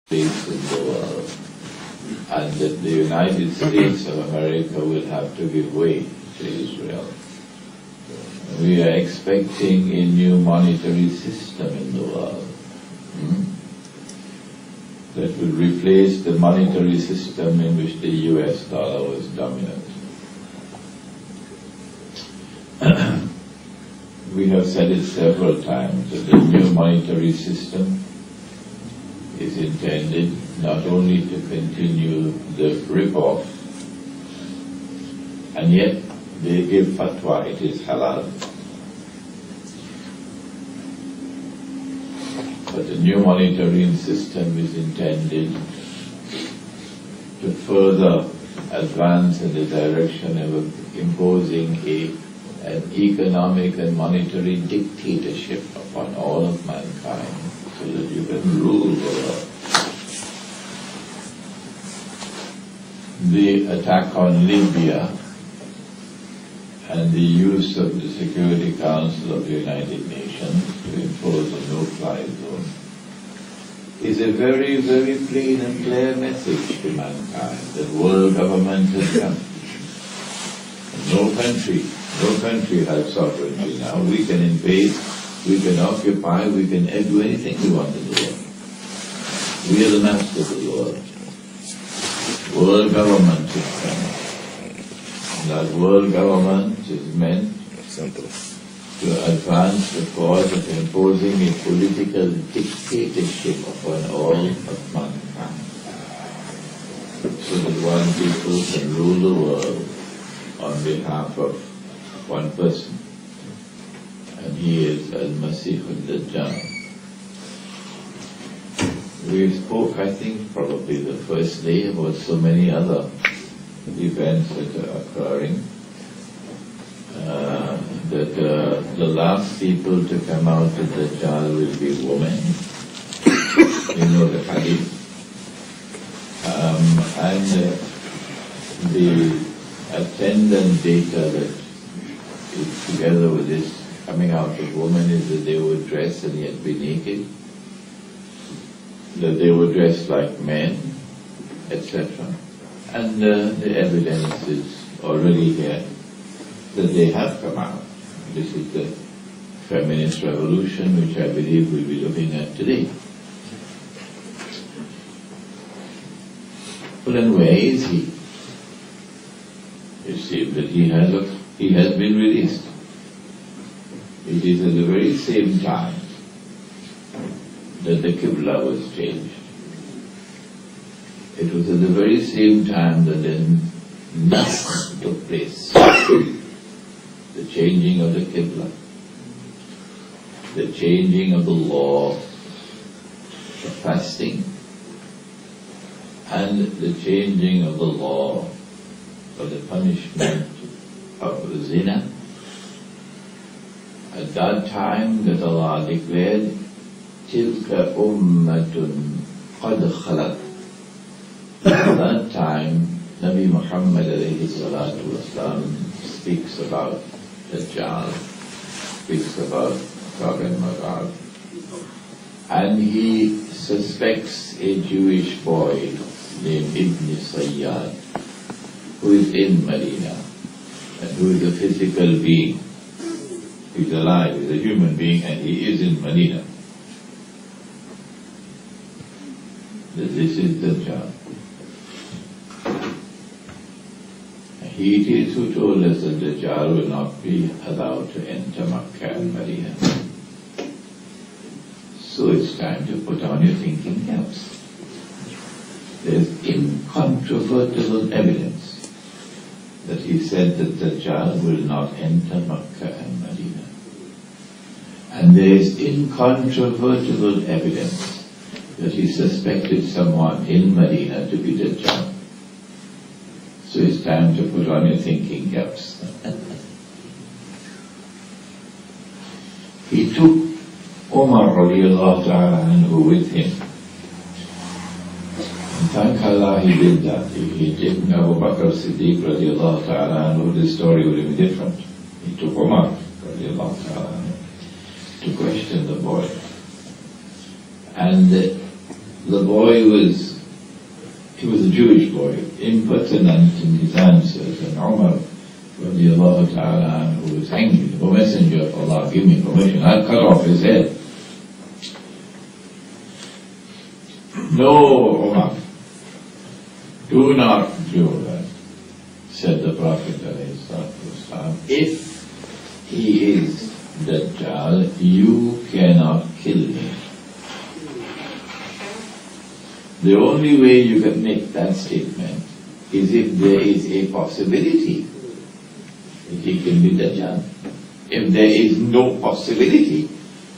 place in the world, and that the United States of America will have to give way to Israel. We are expecting a new monetary system in the world that will replace the monetary system in which the US dollar was dominant. We have said it several times that the new monetary system is intended not only to continue the rip-off, and yet they give fatwa, it is halal. But the new monetary system is intended to further advance in the direction of imposing an economic and monetary dictatorship upon all of mankind, so that you can rule the world. The attack on Libya and the use of the Security Council of the United Nations to impose a no-fly zone is a very, very plain and clear message to mankind that world government has come. No country has sovereignty now. We can invade, we can occupy, we can do anything we want in the world. We are the masters of the world. World government is coming. And that world government is meant to advance the cause of imposing a political dictatorship upon all of mankind, so that one people can rule the world on behalf of one person, and he is Al-Masih al-Dajjal. We spoke, I think, probably the first day about so many other events that are occurring, that the last people to come out of Dajjal will be women. You know the hadith. And the attendant data that is together with this coming out of women is that they would dress and yet be naked, that they would dress like men, etc. And the evidence is already here that they have come out. This is the feminist revolution, which I believe we'll be looking at today. Well, then where is he? It seems that he has been released. It is at the very same time that the Qibla was changed. It was at the very same time that the Nasakh took place. The changing of the Qibla, the changing of the law of fasting, and the changing of the law of the punishment of zina. At that time that Allah declared, Tilka ummatun qad khalat. At that time, Nabi Muhammad alayhi salatu wasalam speaks about Dajjal, speaks about Gog and Magog, and he suspects a Jewish boy named Ibn Sayyad, who is in Medina, and who is a physical being. He's alive, he's a human being, and he is in Medina. This is Dajjal. He it is who told us that Dajjal will not be allowed to enter Makkah and Medina. So it's time to put on your thinking caps. There's incontrovertible evidence that he said that Dajjal will not enter Makkah and Medina. And there is incontrovertible evidence that he suspected someone in Medina to be Dajjal. So it's time to put on your thinking caps. He took Umar radiallahu ta'ala anhu with him. And thank Allah he did that. If he didn't Abu Bakr Siddiq radiallahu ta'ala anhu, the story would have been different. He took Umar radiallahu ta'ala anhu to question the boy. And the boy he was a Jewish boy, impertinent in his answers, and Umar radiallahu ta'ala who was angry, "O Messenger of Allah, give me permission, I'll cut off his head." "No, Umar, do not do that," said the Prophet ﷺ. "If he is Dajjal, you cannot kill him. The only way you can make that statement is if there is a possibility that he can be Dajjal. If there is no possibility,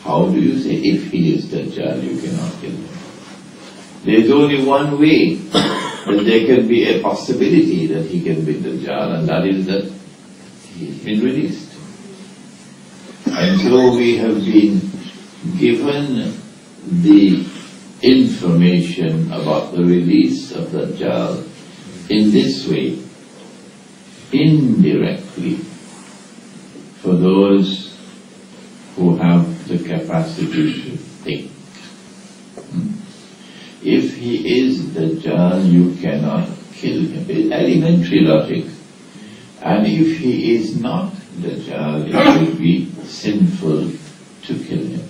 how do you say if he is Dajjal, you cannot kill him? There is only one way that there can be a possibility that he can be Dajjal, and that is that he's been released. And so we have been given the information about the release of Dajjal in this way, indirectly, for those who have the capacity to think. If he is Dajjal, you cannot kill him. It's elementary logic. And if he is not Dajjal, it would be sinful to kill him.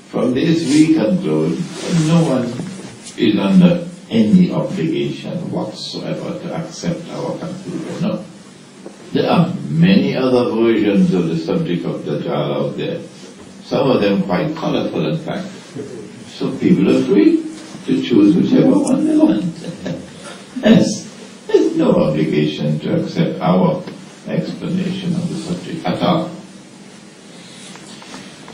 From this we conclude that no one is under any obligation whatsoever to accept our conclusion. No. There are many other versions of the subject of Dajjal out there. Some of them quite colorful, in fact. So people are free to choose whichever one they want. There's no obligation to accept our explanation of the subject at all.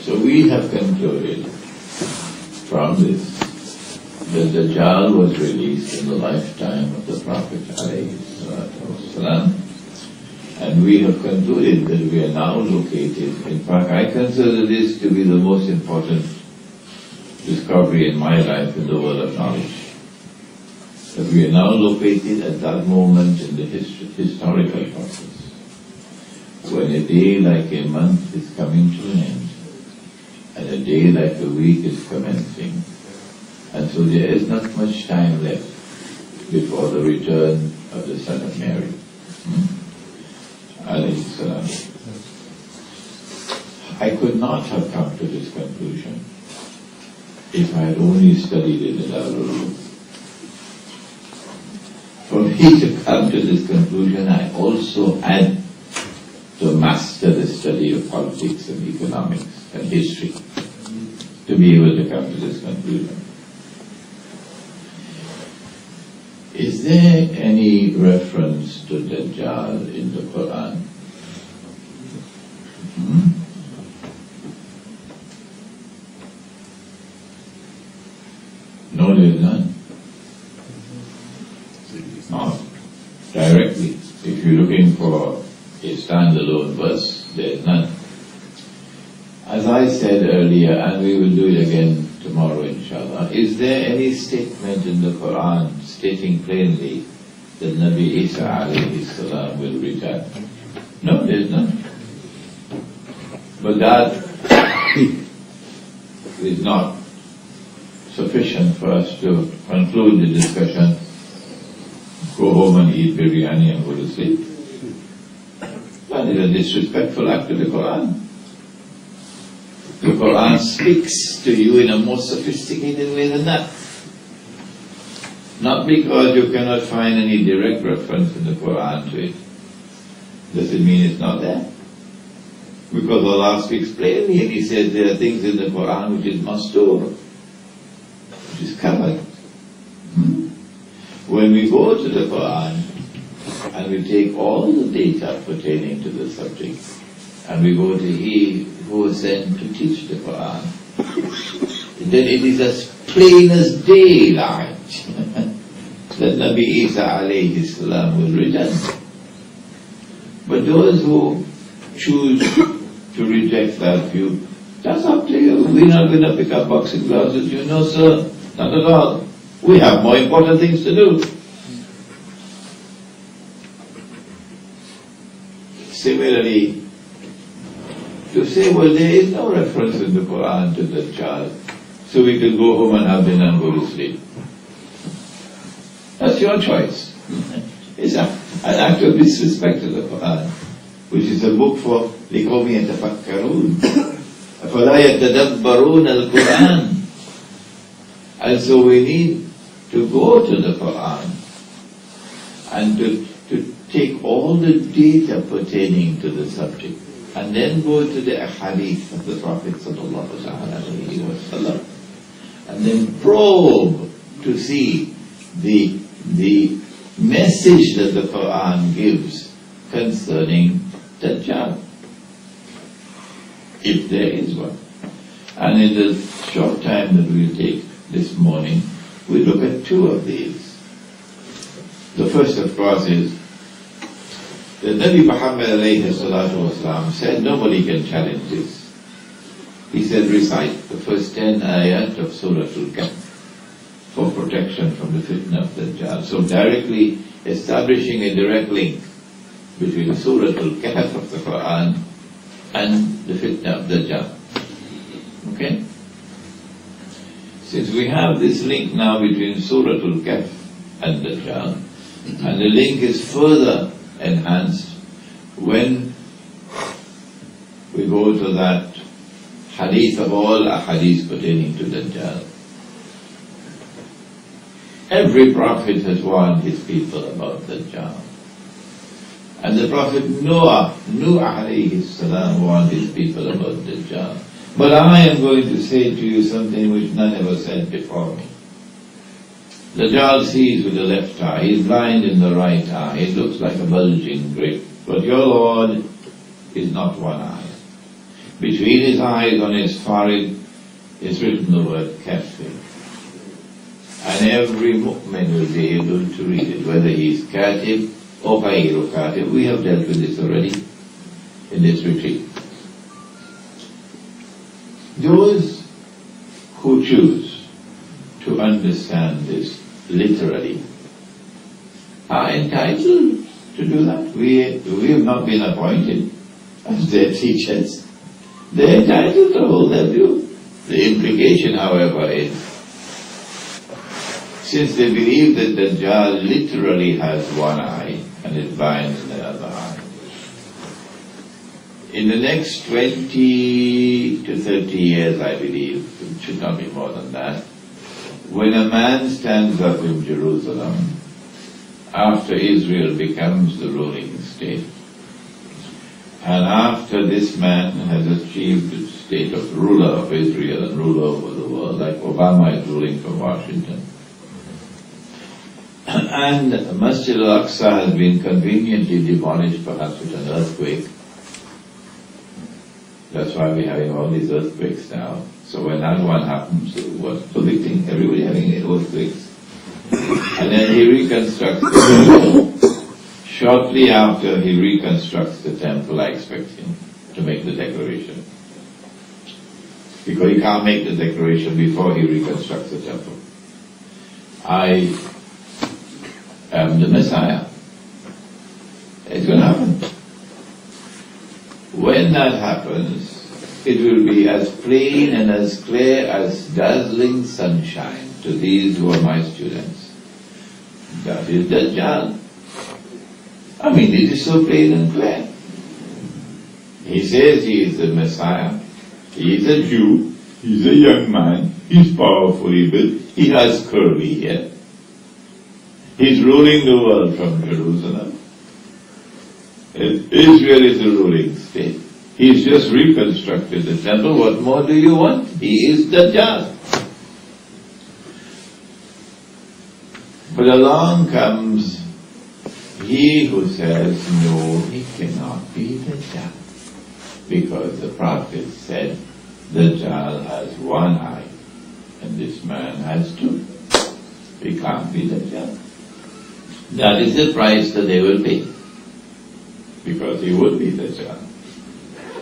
So we have concluded from this that Dajjal was released in the lifetime of the Prophet ﷺ, and we have concluded that we are now located, in fact I consider this to be the most important discovery in my life in the world of knowledge, that we are now located at that moment in the historical process when a day like a month is coming to an end, and a day like a week is commencing. And so there is not much time left before the return of the Son of Mary, alayhi salam. I could not have come to this conclusion if I had only studied it in Darul. For me to come to this conclusion, I also had to master the study of politics and economics and history to be able to come to this conclusion. Is there any reference to Dajjal in the Quran? No, there is none. Not directly. If you're looking for a standalone verse, there is none. As I said earlier, and we will do it again tomorrow inshallah, is there any statement in the Quran stating plainly that Nabi Isa alayhi salam will return? No, there is none. But that is not sufficient for us to conclude the discussion, go home and eat biryani and go to sleep. That is a disrespectful act to the Quran. The Quran speaks to you in a more sophisticated way than that. Not because you cannot find any direct reference in the Quran to it, does it mean it's not there? Because Allah speaks plainly and He says there are things in the Quran which is mastur, which is covered. When we go to the Quran and we take all the data pertaining to the subject and we go to He who was sent to teach the Quran, then it is as plain as daylight that Nabi Isa alayhi salam will return. But those who choose to reject that view, that's up to you. We're not going to pick up boxing gloves with you. No, sir, not at all. We have more important things to do. Similarly, to say, well, there is no reference in the Quran to Dajjal, so we could go home and have dinner and go to sleep. That's your choice. It's an act of disrespect to the Quran, which is a book for لِقَوْمِ يَتَفَكَّرُونَ أَفَلَا يَتَدَبَّرُونَ الْقُرْآنَ. And so we need to go to the Quran and to take all the data pertaining to the subject, and then go to the hadith of the Prophet ﷺ, and then probe to see the message that the Quran gives concerning Dajjal, if there is one. And in the short time that we'll take this morning, we look at two of these. The first, of course, is that Nabi Muhammad ﷺ said, nobody can challenge this. He said, recite the first 10 ayat of Surah Al-Kahf for protection from the fitna of Dajjal. So directly establishing a direct link between Surah Al-Kahf of the Quran and the fitna of Dajjal. Okay? Since we have this link now between Surah Al-Kahf and Dajjal, and the link is further enhanced when we go to that hadith of all ahadith pertaining to Dajjal. Every prophet has warned his people about Dajjal. And the Prophet Noah alayhi salam, warned his people about Dajjal. But I am going to say to you something which none ever said before me. Dajjal sees with the left eye, he is blind in the right eye, it looks like a bulging grape. But your Lord is not one eye. Between his eyes on his forehead is written the word kafir. And every mu'min will be able to read it, whether he is katib or ghayru katib. We have dealt with this already in this retreat. Those who choose to understand this literally are entitled to do that. We have not been appointed as their teachers. They are entitled to hold their view. The implication, however, is since they believe that Dajjal literally has one eye and is blind in the other eye, in the next 20 to 30 years, I believe, it should not be more than that, when a man stands up in Jerusalem, after Israel becomes the ruling state, and after this man has achieved the state of ruler of Israel and ruler over the world, like Obama is ruling from Washington, and Masjid al-Aqsa has been conveniently demolished, perhaps with an earthquake. That's why we're having all these earthquakes now. So when that one happens, what's the big thing? Everybody having earthquakes. And then he reconstructs the temple. Shortly after he reconstructs the temple, I expect him to make the declaration. Because he can't make the declaration before he reconstructs the temple. I am the Messiah. It's going to happen. When that happens, it will be as plain and as clear as dazzling sunshine to these who are my students. That is Dajjal. I mean, it is so plain and clear. He says he is the Messiah. He is a Jew. He's a young man. He's powerfully built. He has curly hair. He's ruling the world from Jerusalem. Israel is the ruling state. He's just reconstructed the temple. What more do you want? He is Dajjal. But along comes he who says, no, he cannot be Dajjal. Because the prophet said, Dajjal has one eye, and this man has two. He can't be Dajjal. That is the price that they will pay. Because he would be Dajjal.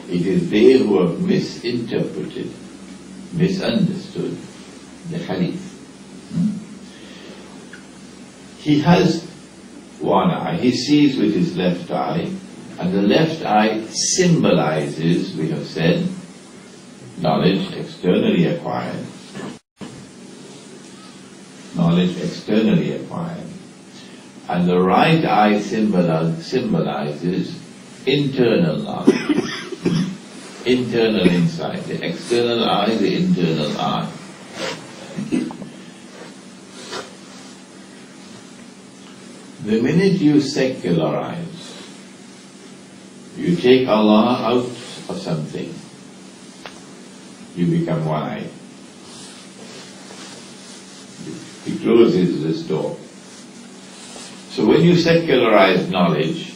It is they who have misinterpreted, misunderstood the hadith. He has one eye. He sees with his left eye, and the left eye symbolizes, we have said, knowledge externally acquired, knowledge externally acquired. And the right eye symbolizes internal knowledge, internal insight. The external eye, the internal eye. The minute you secularize, you take Allah out of something, you become one-eyed. He closes this door. So when you secularize knowledge,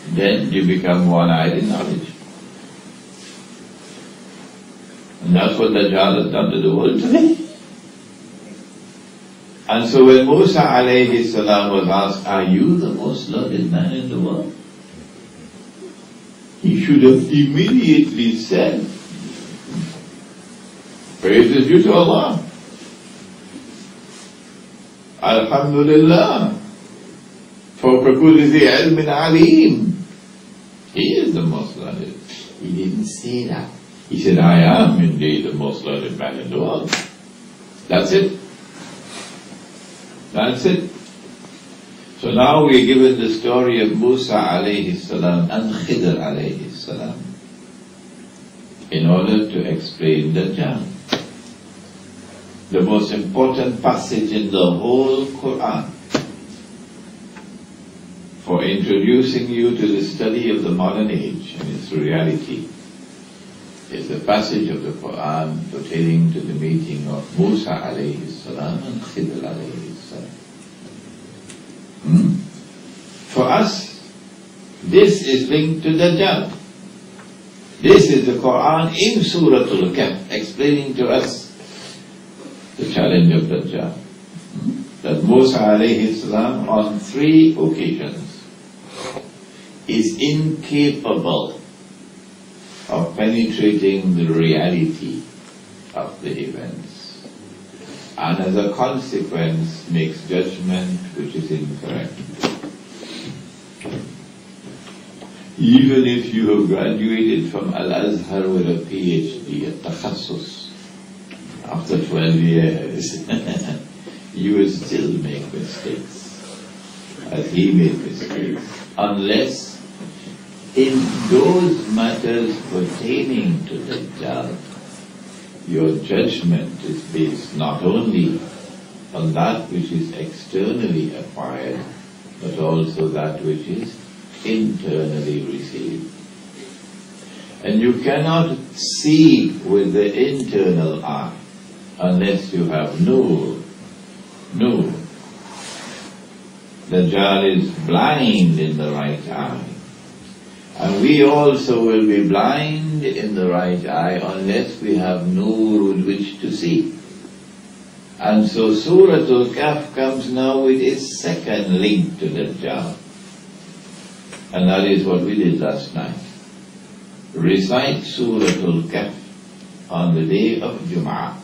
then you become one-eyed in knowledge. And that's what Dajjal has done to the world today. And so when Musa alayhi salam was asked, are you the most learned man in the world? He should have immediately said, praise is due to Allah. Alhamdulillah. فوق كل ذي علم عليم. He is the most learned. He didn't say that. He said, I am indeed the most learned man in the world. That's it. That's it. So now we're given the story of Musa alayhi salam and Khidr alayhi salam in order to explain Dajjal. The most important passage in the whole Quran for introducing you to the study of the modern age and its reality is the passage of the Quran pertaining to the meeting of Musa alayhi salam and Khidr alayhi salam. For us, this is linked to Dajjal. This is the Quran in Surah Al-Kahf explaining to us the challenge of Dajjal. That Musa alayhi salam on 3 occasions is incapable of penetrating the reality of the events, and as a consequence makes judgment which is incorrect. Even if you have graduated from Al-Azhar with a PhD at Takhassus, after 12 years, you will still make mistakes, as he made mistakes, unless in those matters pertaining to Dajjal, your judgment is based not only on that which is externally acquired, but also that which is internally received. And you cannot see with the internal eye unless you have nur. Nur. Dajjal is blind in the right eye. And we also will be blind in the right eye unless we have nur with which to see. And so Surah Al-Kahf comes now with its second link to Dajjal. And that is what we did last night. Recite Surah Al-Kahf on the day of Jum'ah,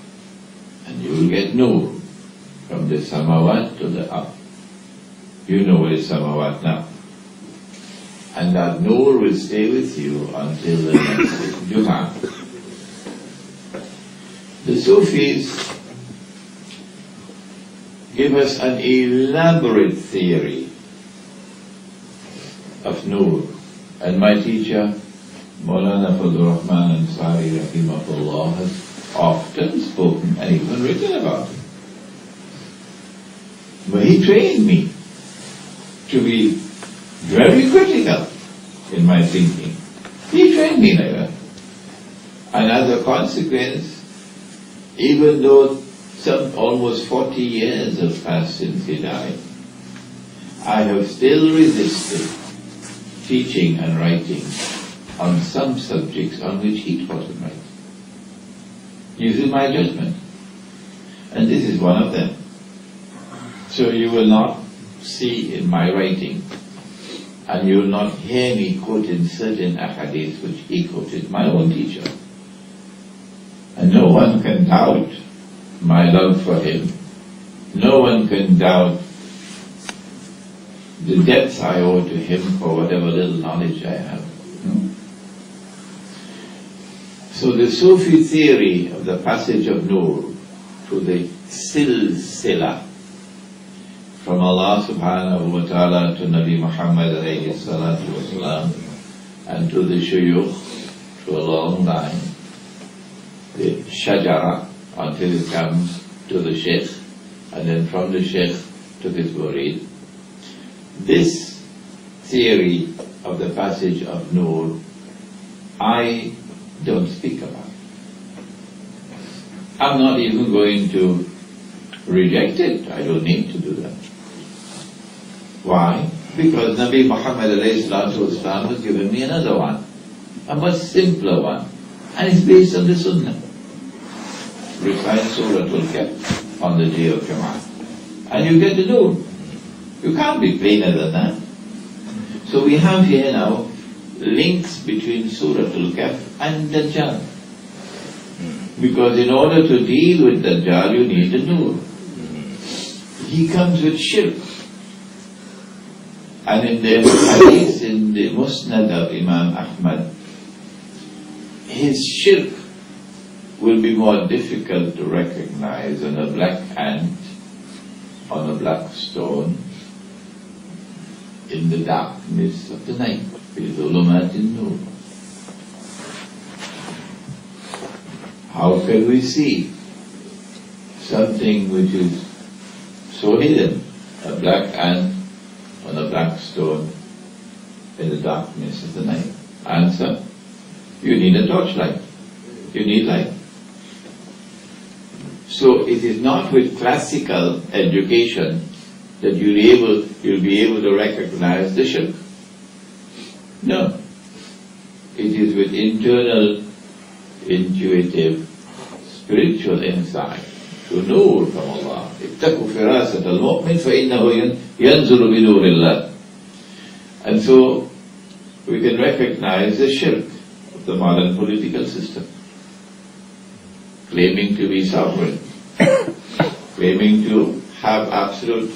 and you will get nur from the samawat to the up. You know what is samawat now. And that nur will stay with you until the next Jum'ah. The Sufis give us an elaborate theory of nur. And my teacher, Maulana Fadlur Rahman Ansari rahimahullah, has often spoken and even written about it. But he trained me to be very critical in my thinking. He trained me like that. And as a consequence, even though almost 40 years have passed since he died, I have still resisted teaching and writing on some subjects on which he taught and wrote, using my judgment. And this is one of them. So you will not see in my writing, and you will not hear me quoting certain ahadith which he quoted, my own teacher. And no one can doubt my love for him. No one can doubt the debts I owe to him for whatever little knowledge I have. No? So the Sufi theory of the passage of nur to the silsila from Allah subhanahu wa ta'ala to Nabi Muhammad alayhi salatu wasalam, and to the shuyukh, to a long line, the shajara, until it comes to the sheikh, and then from the sheikh to his murid. This theory of the passage of Nur, I don't speak about. I'm not even going to reject it. I don't need to do that. Why? Because Nabi Muhammad ﷺ has given me another one, a much simpler one, and it's based on the Sunnah. Recite Surah Al-Kahf on the day of Jama'ah, and you get the Nur. You can't be plainer than that. So we have here now links between Surah Al-Kahf and Dajjal. Because in order to deal with Dajjal, you need the Nur. He comes with shirk. And in the hadith, in the Musnad of Imam Ahmad, his shirk will be more difficult to recognize on a black ant, on a black stone, in the darkness of the night. How can we see something which is so hidden, a black ant on a black stone in the darkness of the night? Answer: you need a torchlight. You need light. So it is not with classical education that you'll be able to recognize the shirk. No. It is with internal, intuitive, spiritual insight to know from Allah. اتقوا فراسة المؤمن فإنه ينزل بنور الله. And so we can recognize the shirk of the modern political system, claiming to be sovereign, claiming to have absolute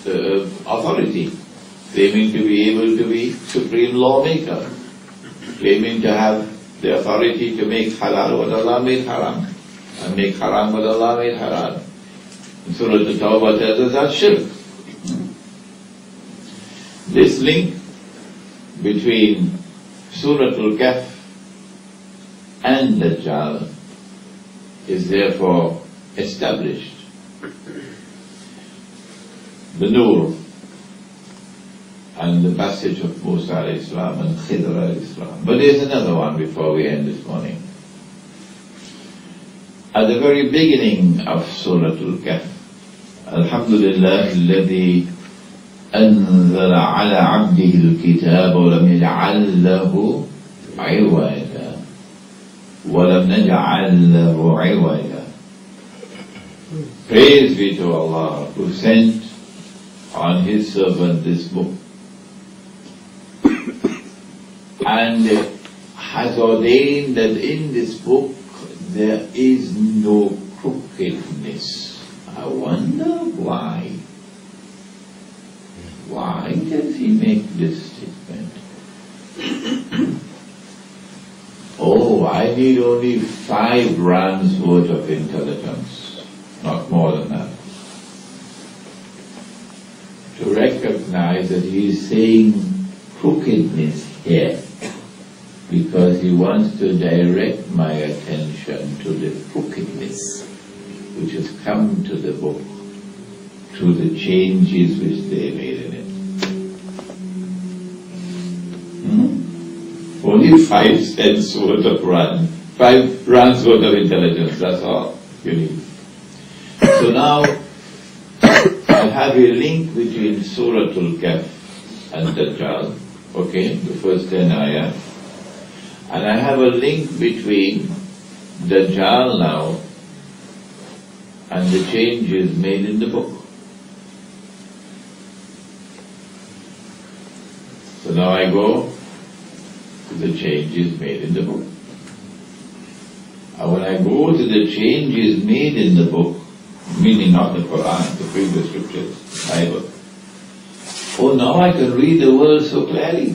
authority, claiming to be able to be supreme lawmaker, claiming to have the authority to make halal what Allah made haram, and make haram what Allah made halal. And Surah At-Tawbah tells us that's shirk. This link between Surah Al-Kahf and Dajjal is therefore established. The Nur and the passage of Musa alayhi salam and Khidr alayhi salam. But there's another one before we end this morning. At the very beginning of Surah Al-Kahf, Alhamdulillah alladhi anzala ala abdihi al-kitab wa lam yaj'al lahu 'iwaja wa lam naj'al lahu 'iwaja. Praise be to Allah who sent on His servant this book and has ordained that in this book there is no crookedness. I wonder why. Why does He make this statement? Oh, I need only 5 rands worth of intelligence, not more than that, to recognize that He is saying crookedness here, because He wants to direct my attention to the crookedness which has come to the book through the changes which they made in it. Only 5 cents worth of rand, 5 rands worth of intelligence, that's all you need. So now I have a link between Surah Al-Kahf and Dajjal, okay, the first 10 ayat. And I have a link between Dajjal now and the changes made in the book. So now I go to the changes made in the book. And when I go to the changes made in the book, meaning not the Quran, the previous scriptures, Bible, oh, now I can read the world so clearly.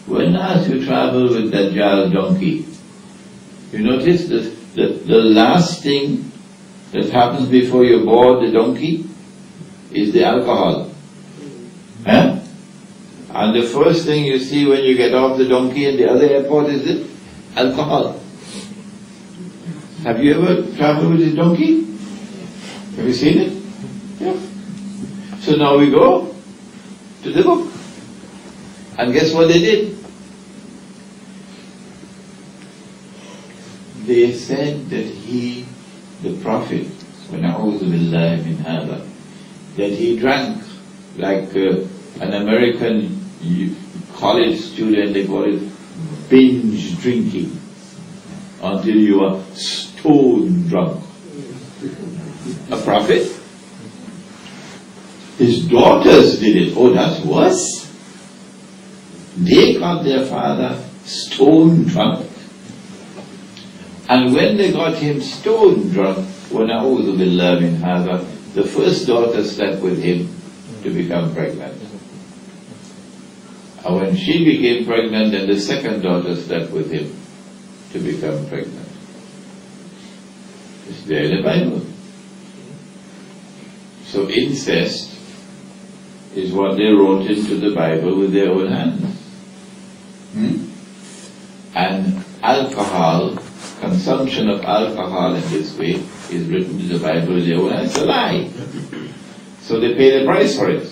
When as you travel with Dajjal donkey, you notice that The last thing that happens before you board the donkey is the alcohol. Huh? And the first thing you see when you get off the donkey in the other airport is it? Alcohol. Have you ever traveled with a donkey? Have you seen it? Yeah. So now we go to the book. And guess what they did? They said that he, the Prophet, that he drank like an American college student, they call it binge drinking, until you are stone drunk. A prophet? His daughters did it. Oh, that's worse. They got their father stone drunk. And when they got him stone drunk, the first daughter slept with him to become pregnant. And when she became pregnant, then the second daughter slept with him to become pregnant. It's there in the Bible. So incest is what they wrote into the Bible with their own hands. And alcohol, consumption of alcohol in this way, is written in the Bible with their own hands. It's a lie. So they pay the price for it.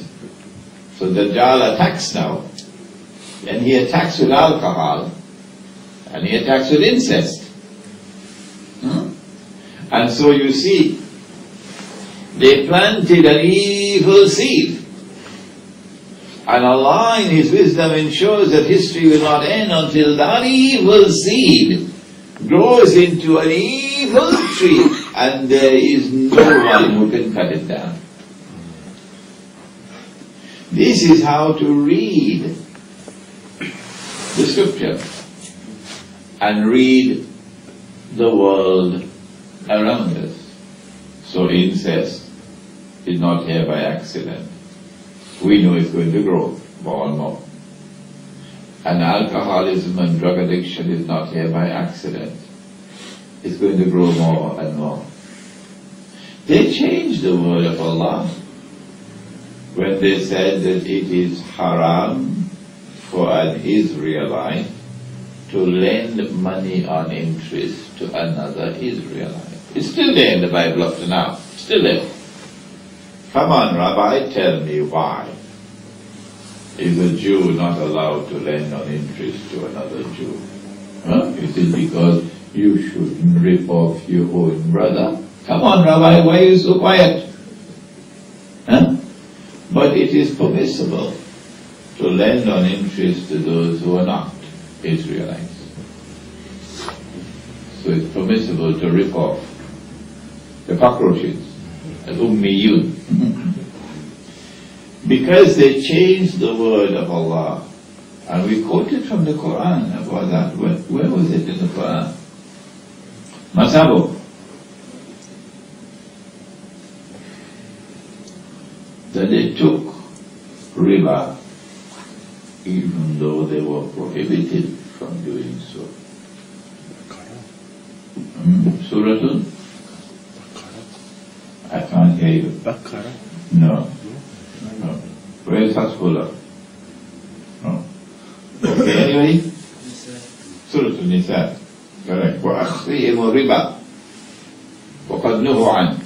So Dajjal attacks now. And he attacks with alcohol. And he attacks with incest. And so you see, they planted an evil seed. And Allah in His wisdom ensures that history will not end until that evil seed grows into an evil tree, and there is no one who can cut it down. This is how to read the scripture and read the world around us. So incest is not here by accident. We know it's going to grow more and more. And alcoholism and drug addiction is not here by accident. It's going to grow more and more. They changed the word of Allah when they said that it is haram for an Israelite to lend money on interest to another Israelite. It's still there in the Bible up to now. Still there. Come on, Rabbi, tell me why is a Jew not allowed to lend on interest to another Jew? Is it because you shouldn't rip off your own brother? Come on, Rabbi, why are you so quiet? But it is permissible to lend on interest to those who are not Israelites. So it's permissible to rip off the cockroaches, al-ummiyun. Because they changed the word of Allah. And we quoted from the Quran about that. Where was it in the Quran? Masabo. That they took riba even though they were prohibited from doing so. Suratul? I can't hear you. Bakara? No. Where is Hasbullah? No. Okay, anyway? Suratul Nisa. Correct. وَأَخْذِهِمُ الرِّبَا وَقَدْ نُهُوا عَنْهُ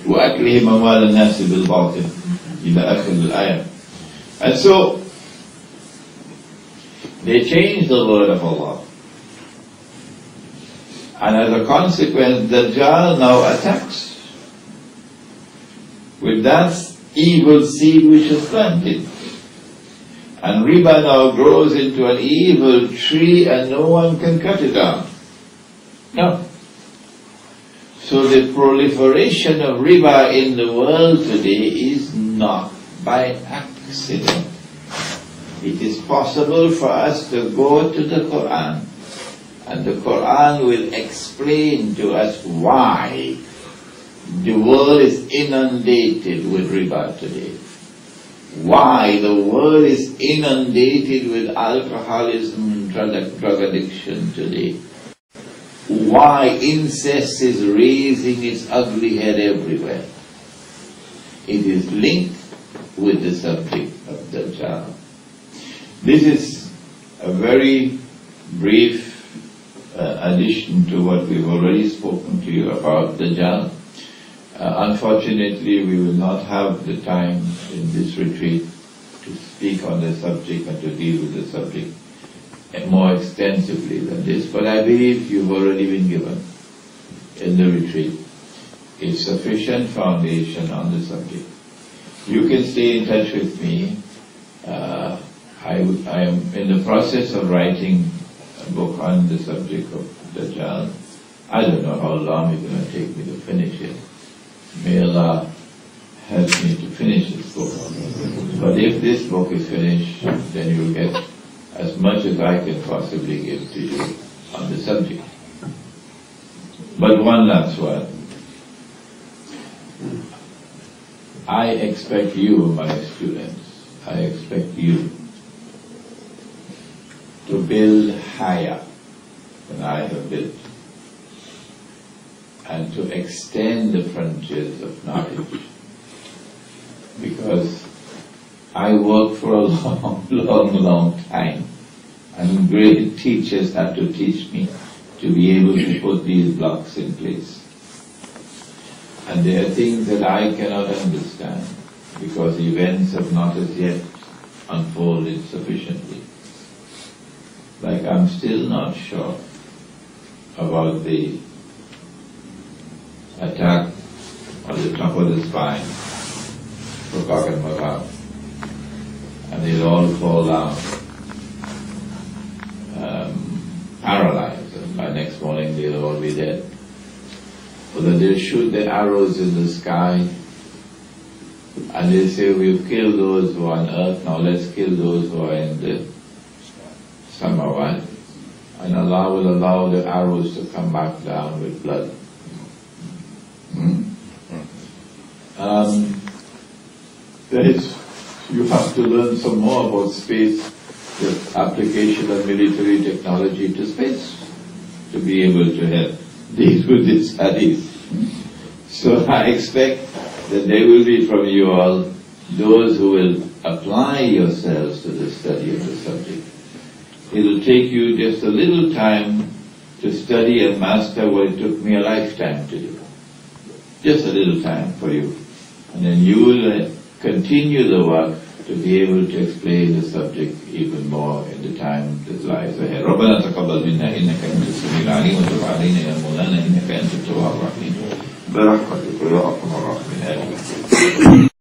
وَأَكْلِهِمْ أَمْوَالَ النَّاسِ بِالْبَاطِلِ إِلَى آخِرِ الْآيَةِ. And so, they changed the word of Allah. And as a consequence, Dajjal now attacks with that evil seed which is planted. And riba now grows into an evil tree and no one can cut it down. No. So the proliferation of riba in the world today is not by accident. It is possible for us to go to the Quran, and the Quran will explain to us why the world is inundated with riba today. Why the world is inundated with alcoholism and drug addiction today. why incest is raising its ugly head everywhere. It is linked with the subject of Dajjal. This is a very brief addition to what we've already spoken to you about Dajjal. Unfortunately, we will not have the time in this retreat to speak on the subject and to deal with the subject more extensively than this, but I believe you've already been given in the retreat a sufficient foundation on the subject. You can stay in touch with me. I am in the process of writing a book on the subject of Dajjal. I don't know how long it's going to take me to finish it. May Allah help me to finish this book. But if this book is finished, then you'll get as much as I can possibly give to you on the subject. But one last word. I expect you, my students, I expect you to build higher than I have built, and to extend the frontiers of knowledge. Because I worked for a long time, and great teachers had to teach me to be able to put these blocks in place. And there are things that I cannot understand because events have not as yet unfolded sufficiently. Like I'm still not sure about the attack on the top of the spine for Cock and Macaw, and they'll all fall down paralyzed, and by next morning they'll all be dead. Or that they'll shoot the arrows in the sky, and they say, we've killed those who are on earth, now let's kill those who are in the Samawat, and Allah will allow the arrows to come back down with blood. You have to learn some more about space, the application of military technology to space, to be able to help deal with this hadith. So I expect that there will be from you all those who will apply yourselves to the study of the subject. It will take you just a little time to study and master what it took me a lifetime to do. Just a little time for you. And then you will continue the work to be able to explain the subject even more in the time that lies ahead. رَبَّنَا تَقَبَّلْ مِنَّا إِنَّكَ أَنْتَ السَّمِيعُ الْعَلِيمُ وَتُبْ عَلَيْنَا يَا مَوْلَانَا إِنَّكَ أَنْتَ التَّوَّابُ الرَّحِيمُ برحمتك يا أرحم الراحمين.